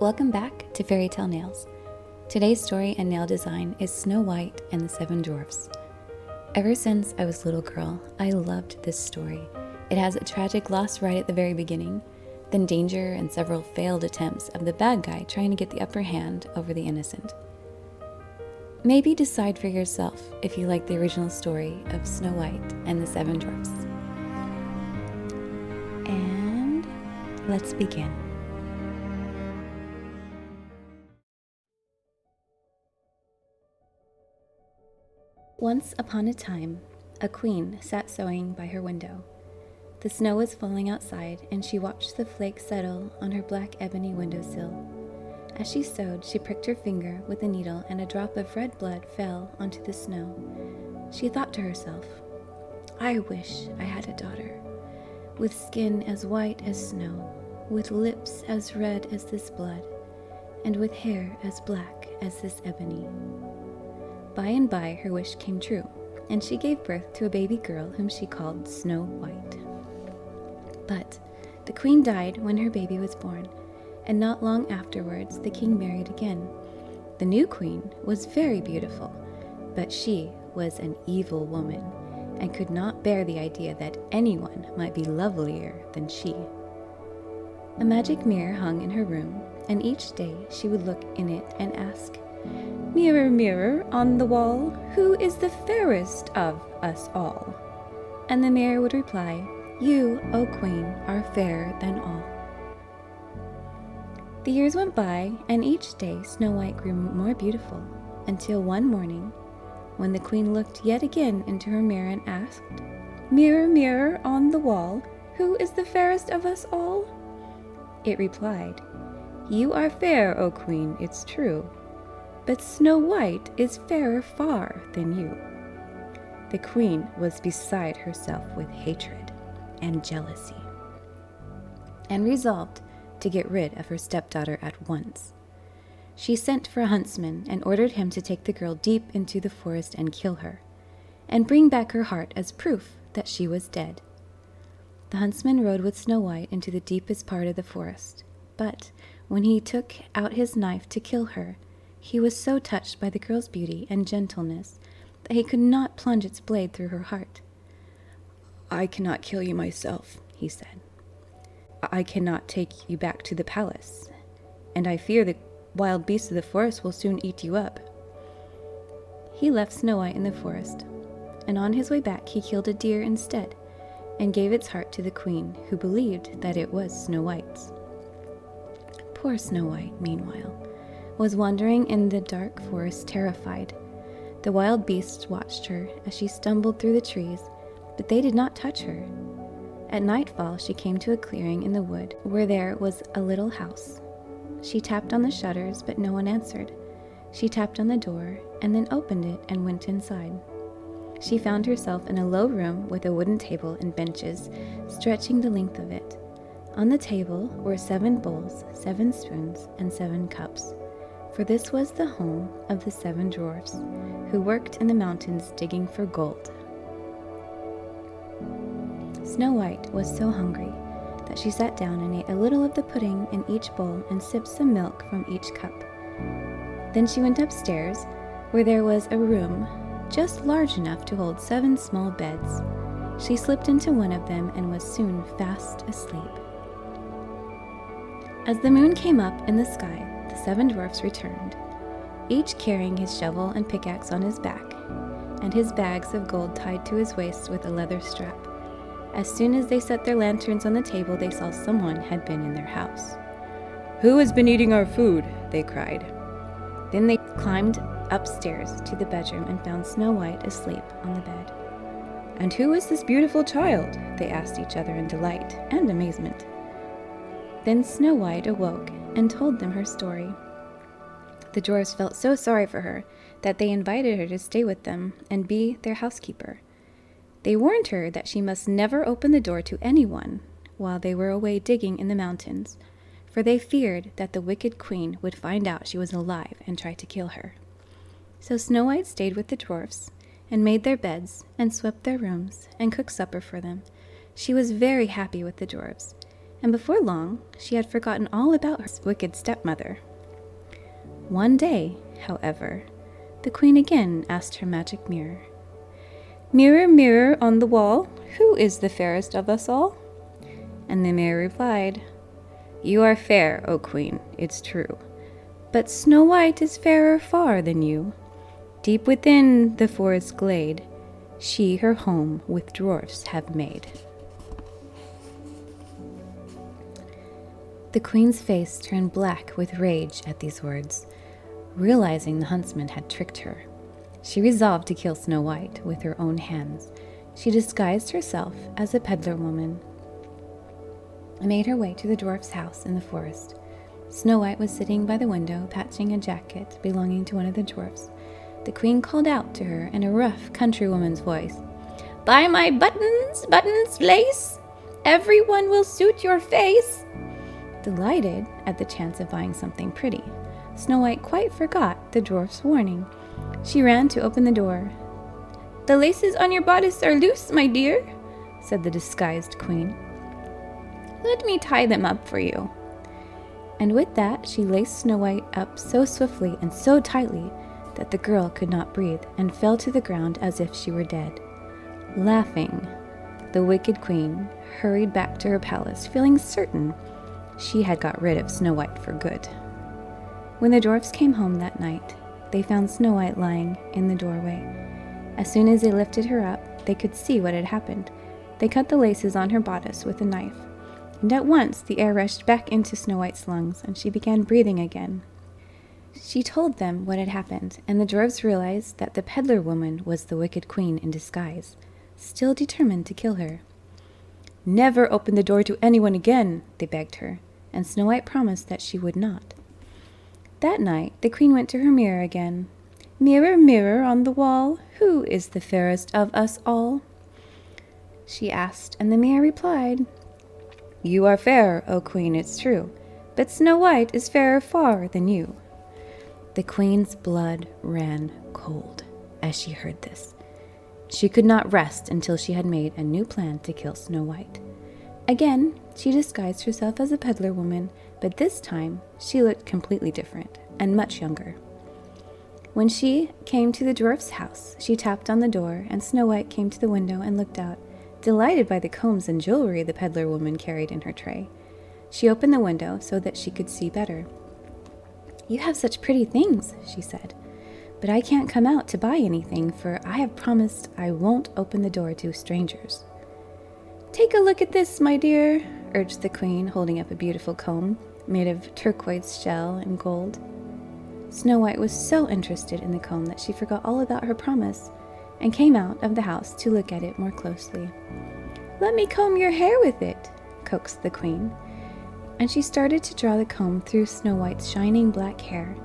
Welcome back to Fairy Tale Nails. Today's story and nail design is Snow White and the Seven Dwarfs. Ever since I was a little girl, I loved this story. It has a tragic loss right at the very beginning, then danger and several failed attempts of the bad guy trying to get the upper hand over the innocent. Maybe decide for yourself if you like the original story of Snow White and the Seven Dwarfs. And let's begin. Once upon a time, a queen sat sewing by her window. The snow was falling outside, and she watched the flakes settle on her black ebony windowsill. As she sewed, she pricked her finger with a needle, and a drop of red blood fell onto the snow. She thought to herself, "I wish I had a daughter, with skin as white as snow, with lips as red as this blood, and with hair as black as this ebony." By and by, her wish came true, and she gave birth to a baby girl whom she called Snow White. But the queen died when her baby was born, and not long afterwards the king married again. The new queen was very beautiful, but she was an evil woman, and could not bear the idea that anyone might be lovelier than she. A magic mirror hung in her room, and each day she would look in it and ask, "Mirror, mirror on the wall, who is the fairest of us all?" And the mirror would reply, "You, O Queen, are fairer than all." The years went by, and each day Snow White grew more beautiful, until one morning, when the queen looked yet again into her mirror and asked, "Mirror, mirror on the wall, who is the fairest of us all?" It replied, "You are fair, O Queen, it's true, but Snow White is fairer far than you." The queen was beside herself with hatred and jealousy, and resolved to get rid of her stepdaughter at once. She sent for a huntsman and ordered him to take the girl deep into the forest and kill her, and bring back her heart as proof that she was dead. The huntsman rode with Snow White into the deepest part of the forest, but when he took out his knife to kill her, he was so touched by the girl's beauty and gentleness that he could not plunge its blade through her heart. "I cannot kill you myself," he said. "I cannot take you back to the palace, and I fear the wild beasts of the forest will soon eat you up." He left Snow White in the forest, and on his way back he killed a deer instead, and gave its heart to the queen, who believed that it was Snow White's. Poor Snow White, meanwhile, was wandering in the dark forest, terrified. The wild beasts watched her as she stumbled through the trees, but they did not touch her. At nightfall, she came to a clearing in the wood where there was a little house. She tapped on the shutters, but no one answered. She tapped on the door and then opened it and went inside. She found herself in a low room with a wooden table and benches stretching the length of it. On the table were 7 bowls, 7 spoons, and 7 cups, for this was the home of the 7 dwarfs, who worked in the mountains digging for gold. Snow White was so hungry that she sat down and ate a little of the pudding in each bowl and sipped some milk from each cup. Then she went upstairs, where there was a room just large enough to hold 7 small beds. She slipped into one of them and was soon fast asleep. As the moon came up in the sky, the 7 dwarfs returned, each carrying his shovel and pickaxe on his back, and his bags of gold tied to his waist with a leather strap. As soon as they set their lanterns on the table, they saw someone had been in their house. "Who has been eating our food?" they cried. Then they climbed upstairs to the bedroom and found Snow White asleep on the bed. "And who is this beautiful child?" they asked each other in delight and amazement. Then Snow White awoke and told them her story. The dwarfs felt so sorry for her that they invited her to stay with them and be their housekeeper. They warned her that she must never open the door to anyone while they were away digging in the mountains, for they feared that the wicked queen would find out she was alive and try to kill her. So Snow White stayed with the dwarfs and made their beds and swept their rooms and cooked supper for them. She was very happy with the dwarfs, and before long she had forgotten all about her wicked stepmother. One day, however, the queen again asked her magic mirror, "Mirror, mirror on the wall, who is the fairest of us all?" And the mirror replied, "You are fair, O queen, it's true, but Snow White is fairer far than you. Deep within the forest glade, she her home with dwarfs have made." The queen's face turned black with rage at these words. Realizing the huntsman had tricked her, she resolved to kill Snow White with her own hands. She disguised herself as a peddler woman and made her way to the dwarf's house in the forest. Snow White was sitting by the window, patching a jacket belonging to one of the dwarfs. The queen called out to her in a rough countrywoman's voice, "Buy my buttons, buttons, lace! Everyone will suit your face!" Delighted at the chance of buying something pretty, Snow White quite forgot the dwarf's warning. She ran to open the door. "The laces on your bodice are loose, my dear," said the disguised queen. "Let me tie them up for you." And with that she laced Snow White up so swiftly and so tightly that the girl could not breathe and fell to the ground as if she were dead. Laughing, the wicked queen hurried back to her palace, feeling certain she had got rid of Snow White for good. When the dwarfs came home that night, they found Snow White lying in the doorway. As soon as they lifted her up, they could see what had happened. They cut the laces on her bodice with a knife, and at once the air rushed back into Snow White's lungs, and she began breathing again. She told them what had happened, and the dwarfs realized that the peddler woman was the wicked queen in disguise, still determined to kill her. "Never open the door to anyone again," they begged her, and Snow White promised that she would not. That night the queen went to her mirror again. "Mirror, mirror on the wall, who is the fairest of us all?" she asked, and the mirror replied, "You are fair, O queen, it's true, but Snow White is fairer far than you." The queen's blood ran cold as she heard this. She could not rest until she had made a new plan to kill Snow White. Again, she disguised herself as a peddler woman, but this time she looked completely different and much younger. When she came to the dwarf's house, she tapped on the door, and Snow White came to the window and looked out, delighted by the combs and jewelry the peddler woman carried in her tray. She opened the window so that she could see better. "You have such pretty things," she said, "but I can't come out to buy anything, for I have promised I won't open the door to strangers." "Take a look at this, my dear," urged the queen, holding up a beautiful comb made of turquoise shell and gold. Snow White was so interested in the comb that she forgot all about her promise and came out of the house to look at it more closely. "Let me comb your hair with it," coaxed the queen, and she started to draw the comb through Snow White's shining black hair.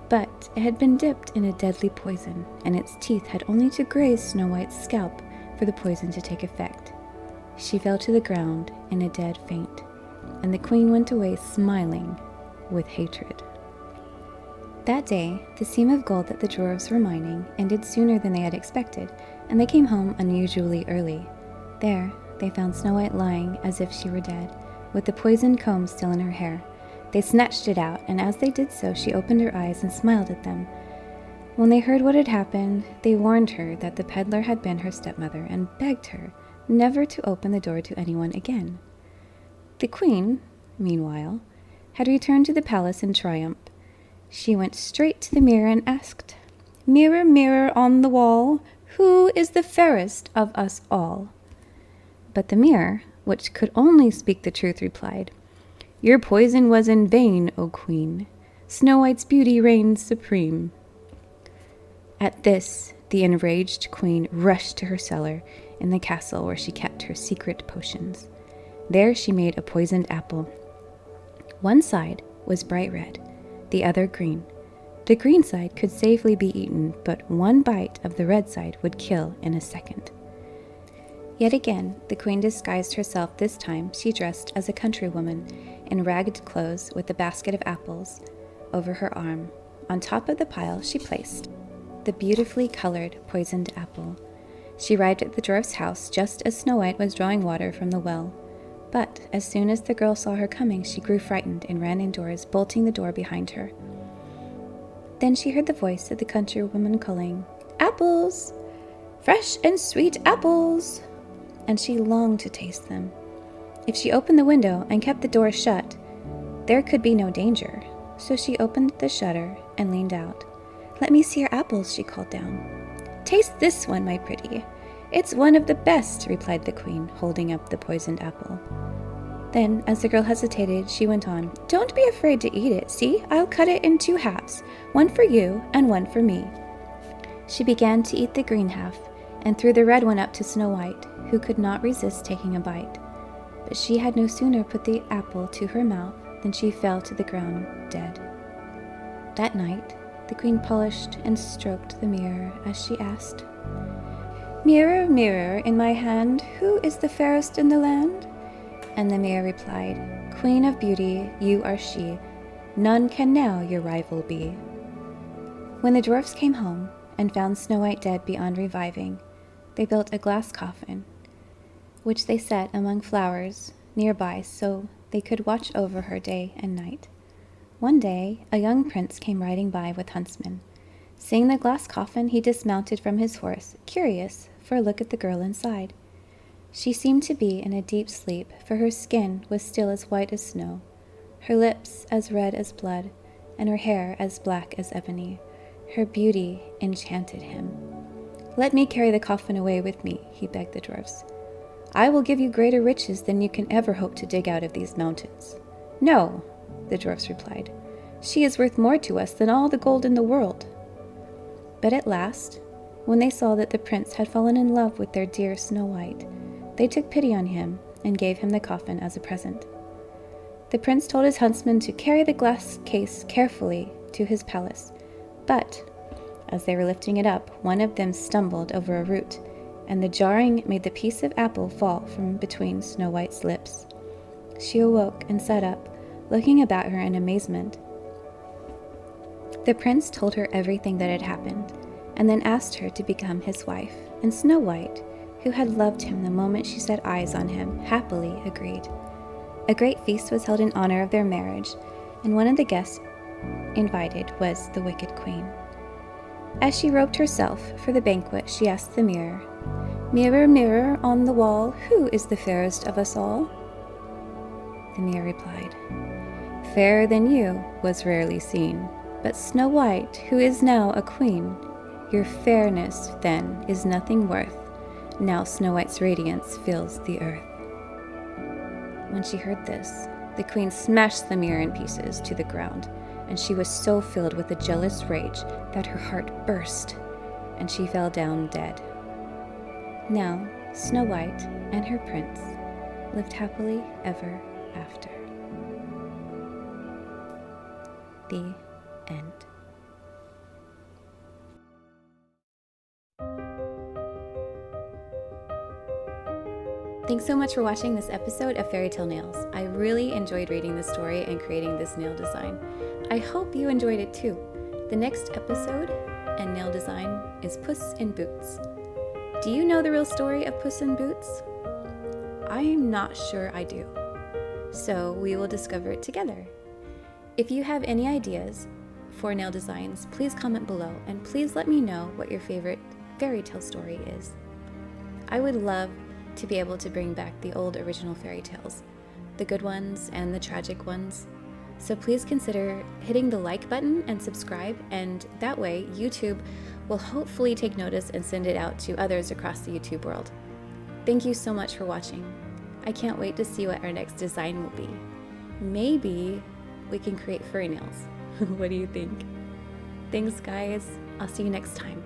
But it had been dipped in a deadly poison, and its teeth had only to graze Snow White's scalp for the poison to take effect. She fell to the ground in a dead faint, and the queen went away smiling with hatred. That day, the seam of gold that the dwarves were mining ended sooner than they had expected, and they came home unusually early. There, they found Snow White lying as if she were dead, with the poisoned comb still in her hair. They snatched it out, and as they did so, she opened her eyes and smiled at them. When they heard what had happened, they warned her that the peddler had been her stepmother and begged her never to open the door to anyone again. The queen, meanwhile, had returned to the palace in triumph. She went straight to the mirror and asked, "Mirror, mirror on the wall, who is the fairest of us all?" But the mirror, which could only speak the truth, replied, "Your poison was in vain, O queen. Snow White's beauty reigns supreme." At this, the enraged queen rushed to her cellar in the castle where she kept her secret potions. There she made a poisoned apple. One side was bright red, the other green. The green side could safely be eaten, but one bite of the red side would kill in a second. Yet again, the queen disguised herself. This time she dressed as a countrywoman in ragged clothes with a basket of apples over her arm. On top of the pile she placed the beautifully colored poisoned apple. She arrived at the dwarf's house just as Snow White was drawing water from the well. But as soon as the girl saw her coming, she grew frightened and ran indoors, bolting the door behind her. Then she heard the voice of the countrywoman calling, "Apples! Fresh and sweet apples!" And she longed to taste them. If she opened the window and kept the door shut, there could be no danger. So she opened the shutter and leaned out. "Let me see your apples," she called down. "Taste this one, my pretty. It's one of the best," replied the queen, holding up the poisoned apple. Then, as the girl hesitated, she went on, "Don't be afraid to eat it. See, I'll cut it in 2 halves, one for you and one for me." She began to eat the green half and threw the red one up to Snow White, who could not resist taking a bite. But she had no sooner put the apple to her mouth than she fell to the ground dead. That night, the queen polished and stroked the mirror as she asked, "Mirror, mirror in my hand, who is the fairest in the land?" And the mirror replied, "Queen of beauty, you are she. None can now your rival be." When the dwarfs came home and found Snow White dead beyond reviving, they built a glass coffin, which they set among flowers nearby so they could watch over her day and night. One day, a young prince came riding by with huntsmen. Seeing the glass coffin, he dismounted from his horse, curious for a look at the girl inside. She seemed to be in a deep sleep, for her skin was still as white as snow, her lips as red as blood, and her hair as black as ebony. Her beauty enchanted him. "Let me carry the coffin away with me," he begged the dwarfs. "I will give you greater riches than you can ever hope to dig out of these mountains." "No," the dwarfs replied. "She is worth more to us than all the gold in the world." But at last, when they saw that the prince had fallen in love with their dear Snow White, they took pity on him and gave him the coffin as a present. The prince told his huntsmen to carry the glass case carefully to his palace, but as they were lifting it up, one of them stumbled over a root, and the jarring made the piece of apple fall from between Snow White's lips. She awoke and sat up, looking about her in amazement. The prince told her everything that had happened, and then asked her to become his wife, and Snow White, who had loved him the moment she set eyes on him, happily agreed. A great feast was held in honor of their marriage, and one of the guests invited was the wicked queen. As she robed herself for the banquet, she asked the mirror, "Mirror, mirror on the wall, who is the fairest of us all?" The mirror replied, "Fairer than you was rarely seen, but Snow White, who is now a queen, your fairness then is nothing worth. Now Snow White's radiance fills the earth." When she heard this, the queen smashed the mirror in pieces to the ground, and she was so filled with a jealous rage that her heart burst, and she fell down dead. Now Snow White and her prince lived happily ever after. The end. Thanks so much for watching this episode of Fairy Tale Nails. I really enjoyed reading the story and creating this nail design. I hope you enjoyed it too. The next episode and nail design is Puss in Boots. Do you know the real story of Puss in Boots? I'm not sure I do. So we will discover it together. If you have any ideas for nail designs, please comment below, and please let me know what your favorite fairy tale story is. I would love to be able to bring back the old original fairy tales, the good ones and the tragic ones. So please consider hitting the like button and subscribe, and that way YouTube will hopefully take notice and send it out to others across the YouTube world. Thank you so much for watching. I can't wait to see what our next design will be. Maybe we can create furry nails. What do you think? Thanks guys. I'll see you next time.